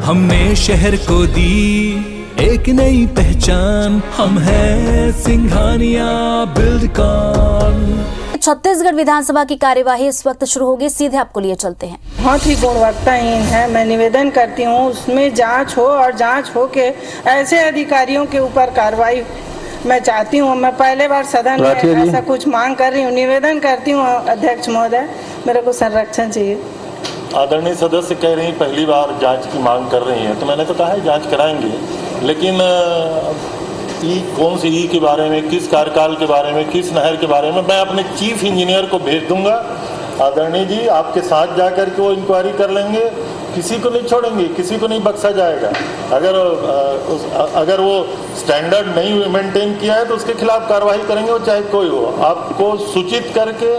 हमने शहर को दी एक नई पहचान, हम हैं सिंघानिया बिल्डकॉन। छत्तीसगढ़ विधानसभा की कार्यवाही इस वक्त शुरू होगी, सीधे आपको लिए चलते हैं। बहुत ही गुणवत्ताहीन है। मैं निवेदन करती हूँ उसमें जांच हो और जांच हो के ऐसे अधिकारियों के ऊपर कार्रवाई मैं चाहती हूँ। मैं पहले बार सदन में ऐसा कुछ मांग कर रही हूँ, निवेदन करती हूँ अध्यक्ष महोदय, मेरे को संरक्षण चाहिए। आदरणीय सदस्य कह रही पहली बार जांच की मांग कर रही हैं, तो मैंने तो कहा है जांच कराएंगे, लेकिन कौन सी के बारे में, किस कार्यकाल के बारे में, किस नहर के बारे में मैं अपने चीफ इंजीनियर को भेज दूंगा। आदरणीय जी आपके साथ जाकर के वो इंक्वायरी कर लेंगे, किसी को नहीं छोड़ेंगे, किसी को नहीं बख्शा जाएगा। अगर वो स्टैंडर्ड नहीं मेंटेन किया है तो उसके खिलाफ कार्रवाई करेंगे, वो चाहे कोई हो। आपको सूचित करके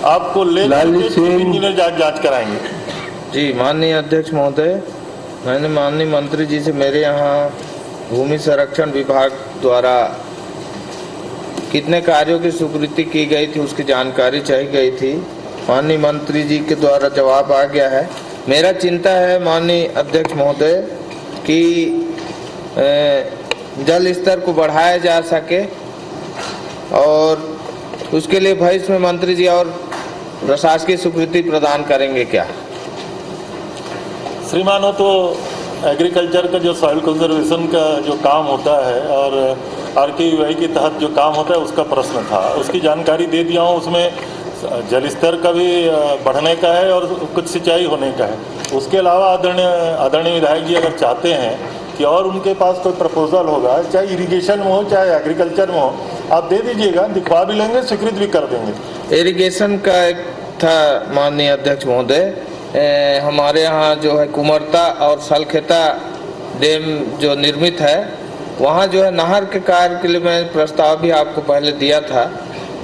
आपको ले चीफ इंजीनियर जाँच कराएंगे। जी माननीय अध्यक्ष महोदय, मैंने माननीय मंत्री जी से मेरे यहाँ भूमि संरक्षण विभाग द्वारा कितने कार्यों की स्वीकृति की गई थी उसकी जानकारी चाहिए गई थी। माननीय मंत्री जी के द्वारा जवाब आ गया है। मेरा चिंता है माननीय अध्यक्ष महोदय कि जल स्तर को बढ़ाया जा सके, और उसके लिए भविष्य में मंत्री जी और प्रशासकीय स्वीकृति प्रदान करेंगे क्या? श्रीमान, हो तो एग्रीकल्चर का जो सॉइल कंजर्वेशन का जो काम होता है और RKVY के तहत जो काम होता है उसका प्रश्न था, उसकी जानकारी दे दिया हूँ। उसमें जल स्तर का भी बढ़ने का है और कुछ सिंचाई होने का है। उसके अलावा आदरणीय विधायक जी अगर चाहते हैं कि और उनके पास कोई प्रपोजल होगा, चाहे इरिगेशन में हो चाहे एग्रीकल्चर में हो, आप दे दीजिएगा, दिखवा भी लेंगे, स्वीकृत भी कर देंगे। इरिगेशन का एक था माननीय अध्यक्ष महोदय, हमारे यहाँ जो है कुमरता और सलखेता डैम जो निर्मित है, वहाँ जो है नहर के कार्य के लिए मैं प्रस्ताव भी आपको पहले दिया था,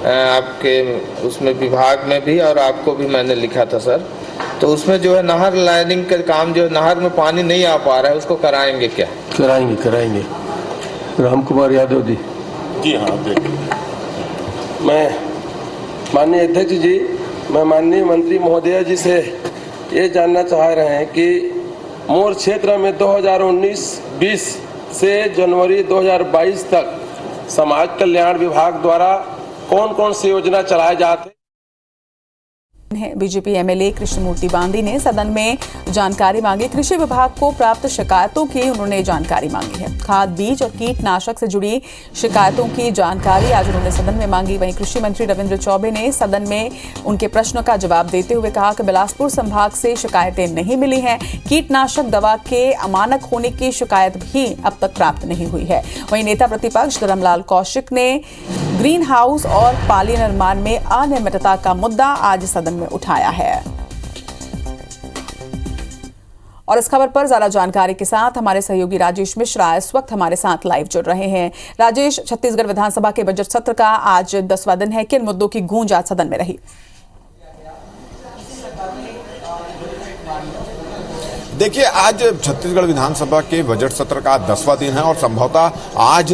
आपके उसमें विभाग में भी, और आपको भी मैंने लिखा था सर। तो उसमें जो है नहर लाइनिंग का काम, जो नहर में पानी नहीं आ पा रहा है, उसको कराएंगे क्या? कराएंगे। राम कुमार यादव जी। जी हाँ, देखिए मैं माननीय अध्यक्ष जी, मैं माननीय मंत्री महोदय जी से ये जानना चाह रहे हैं कि मोर क्षेत्र में 2019-20 से जनवरी 2022 तक समाज कल्याण विभाग द्वारा कौन कौन सी योजना चलाए जाते हैं। बीजेपी MLA कृष्णमूर्ति बांदी ने सदन में जानकारी मांगी। कृषि विभाग को प्राप्त शिकायतों की उन्होंने जानकारी मांगी है। खाद, बीज और कीटनाशक से जुड़ी शिकायतों की जानकारी आज उन्होंने सदन में मांगी। वहीं कृषि मंत्री रविंद्र चौबे ने सदन में उनके प्रश्नों का जवाब देते हुए कहा कि बिलासपुर संभाग से शिकायतें नहीं मिली हैं। कीटनाशक दवा के अमानक होने की शिकायत भी अब तक प्राप्त नहीं हुई है। वहीं नेता प्रतिपक्ष धर्मलाल कौशिक ने ग्रीन हाउस और पाली निर्माण में अनियमितता का मुद्दा आज सदन में उठाया है। और इस खबर पर ज्यादा जानकारी के साथ हमारे सहयोगी राजेश मिश्रा इस वक्त हमारे साथ लाइव जुड़ रहे हैं। राजेश, छत्तीसगढ़ विधानसभा के बजट सत्र का आज 10वां दिन है, किन मुद्दों की गूंज आज सदन में रही? देखिए, आज छत्तीसगढ़ विधानसभा के बजट सत्र का 10वां दिन है और संभवतः आज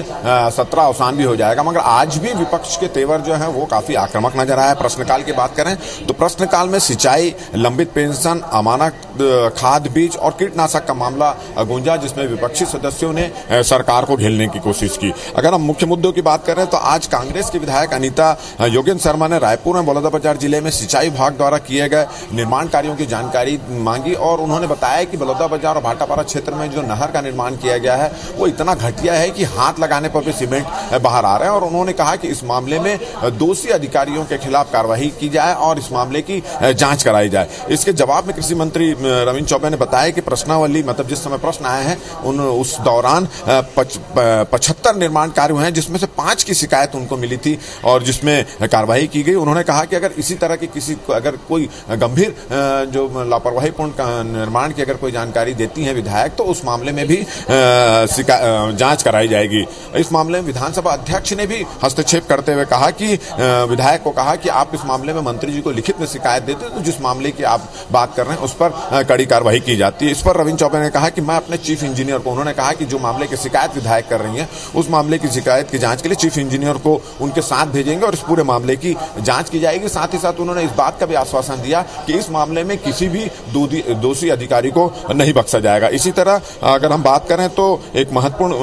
सत्र अवसान भी हो जाएगा, मगर आज भी विपक्ष के तेवर जो है वो काफी आक्रामक नजर आया। प्रश्नकाल की बात करें तो प्रश्नकाल में सिंचाई, लंबित पेंशन, अमानक खाद, बीज और कीटनाशक का मामला गूंजा, जिसमें विपक्षी सदस्यों ने सरकार को घेरने की कोशिश की। अगर हम मुख्य मुद्दों की बात करें तो आज कांग्रेस की विधायक अनीता योगेंद्र शर्मा ने रायपुर में बलौदाबाजार जिले में सिंचाई विभाग द्वारा किए गए निर्माण कार्यों की जानकारी मांगी और उन्होंने बताया कि बलौदाबाजार और भाटापारा क्षेत्र में जो नहर का निर्माण किया गया है वो इतना घटिया है कि हाथ लगाने पर भी सीमेंट बाहर आ रहा है। और उन्होंने कहा कि इस मामले में दोषी अधिकारियों के खिलाफ कार्रवाई की जाए और इस मामले की जांच कराई जाए। इसके जवाब में कृषि मंत्री रविंद्र चौबे ने बताया कि प्रश्नावली, मतलब जिस समय प्रश्न आए हैं उस दौरान 75 निर्माण कार्य हुए हैं, जिसमें से 5 की शिकायत उनको मिली थी और जिसमें कार्रवाई की गई। उन्होंने कहा कि अगर इसी तरह की अगर कोई गंभीर जो लापरवाहीपूर्ण निर्माण की अगर कोई जानकारी देती है विधायक, तो उस मामले में भी जांच कराई जाएगी। इस मामले में विधानसभा अध्यक्ष ने भी हस्तक्षेप करते हुए कहा कि विधायक को कहा कि आप इस मामले में मंत्री जी को लिखित में शिकायत देते तो जिस मामले की आप बात कर रहे हैं उस पर कड़ी कार्रवाई की जाती है। इस पर रविंद्र चौबे ने कहा कि मैं अपने चीफ इंजीनियर को, उन्होंने कहा कि जो मामले की शिकायत विधायक कर रही है उस मामले की शिकायत की जांच के लिए चीफ इंजीनियर को उनके साथ भेजेंगे और इस पूरे मामले की जांच की जाएगी। साथ ही साथ उन्होंने इस बात का भी आश्वासन दिया कि इस मामले में किसी भी दोषी अधिकारी को नहीं बख्शा जाएगा। इसी तरह अगर हम बात करें तो एक महत्वपूर्ण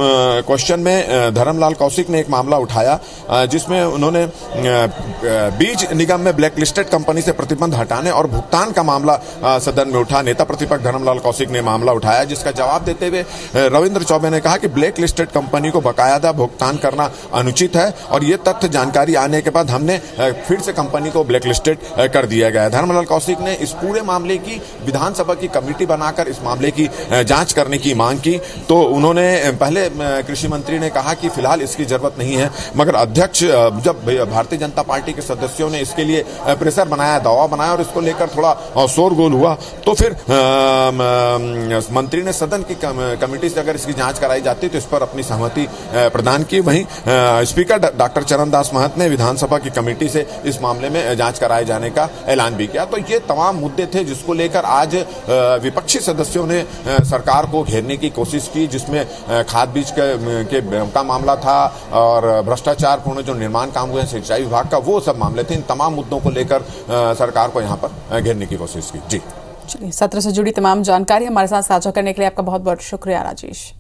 क्वेश्चन में धर्मलाल कौशिक ने एक मामला उठाया जिसमें उन्होंने बीज निगम में ब्लैक लिस्टेड कंपनी से प्रतिबंध हटाने और भुगतान का मामला सदन में उठा। नेता प्रतिपक्ष धर्मलाल कौशिक ने मामला उठाया, जिसका जवाब देते हुए रविंद्र चौबे ने कहा कि ब्लैक लिस्टेड कंपनी को बकायदा भुगतान करना अनुचित है और ये तथ्य जानकारी आने के बाद हमने फिर से कंपनी को ब्लैक लिस्टेड कर दिया गया है। धर्मलाल कौशिक ने इस पूरे मामले की विधानसभा की कमेटी बनाकर इस मामले की जांच करने की मांग की। तो उन्होंने पहले कृषि मंत्री ने कहा कि फिलहाल इसकी जरूरत नहीं है, मगर अध्यक्ष जब भारतीय जनता पार्टी के सदस्यों ने इसके लिए प्रेशर बनाया, दबाव बनाया और इसको लेकर थोड़ा शोरगुल हुआ, तो फिर मंत्री ने सदन की कमेटी से अगर इसकी जांच कराई जाती तो इस पर अपनी सहमति प्रदान की। वहीं स्पीकर डॉक्टर चरणदास महंत ने विधानसभा की कमेटी से इस मामले में जांच कराए जाने का ऐलान भी किया। तो ये तमाम मुद्दे थे जिसको लेकर आज विपक्षी सदस्यों ने सरकार को घेरने की कोशिश की, जिसमें खाद बीज का मामला था और भ्रष्टाचार पूर्ण जो निर्माण काम हुए सिंचाई विभाग का, वो सब मामले थे। इन तमाम मुद्दों को लेकर सरकार को यहाँ पर घेरने की कोशिश की। जी चलिए, सत्र से जुड़ी तमाम जानकारी हमारे साथ साझा करने के लिए आपका बहुत बहुत शुक्रिया राजेश।